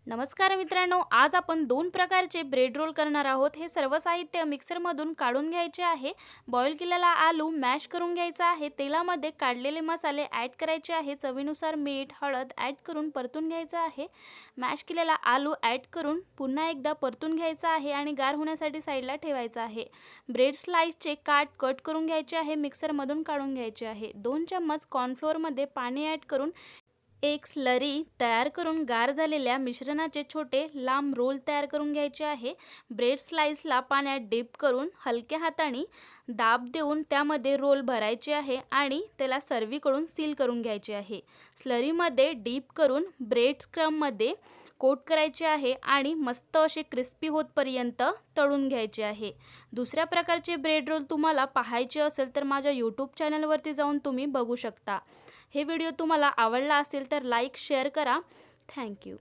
नमस्कार मित्रांनो, आज आपण दोन प्रकारचे ब्रेड रोल करणार आहोत। हे सर्व साहित्य मिक्सरमधून काढून घ्यायचे आहे। बॉईल केलेला आलू मॅश करून घ्यायचा आहे। तेलामध्ये काढलेले मसाले ॲड करायचे आहे। चवीनुसार मीठ, हळद ॲड करून परतून घ्यायचा आहे। मॅश केलेला आलू ॲड करून पुन्हा एकदा परतून घ्यायचा आहे आणि गार होण्यासाठी साईडला ठेवायचा आहे। ब्रेड स्लाइसचे कट करून घ्यायचे आहे। मिक्सरमधून काढून घ्यायचे आहे। 2 चम्मच कॉर्नफ्लोअरमध्ये पाणी ॲड करून एक स्लरी तयार करून गार झालेल्या मिश्रणाचे छोटे लांब रोल तयार करून घ्यायचे आहे। ब्रेड स्लाइसला पाण्यात डिप करून हलक्या हाताने दाब देऊन त्यामध्ये रोल भरायचे आहे आणि त्याला सर्वीकडून सील करून घ्यायचे आहे। स्लरीमध्ये डिप करून ब्रेड क्रम्बमध्ये कोट करायचे आहे आणि मस्त असे क्रिस्पी होतपर्यंत तळून घ्यायचे आहे। दुसऱ्या प्रकारचे ब्रेड रोल तुम्हाला पाहायचे असेल तर माझ्या यूट्यूब चॅनलवरती जाऊन तुम्ही बघू शकता। हे व्हिडिओ तुम्हाला आवडला असेल तर लाईक शेअर करा। Thank you.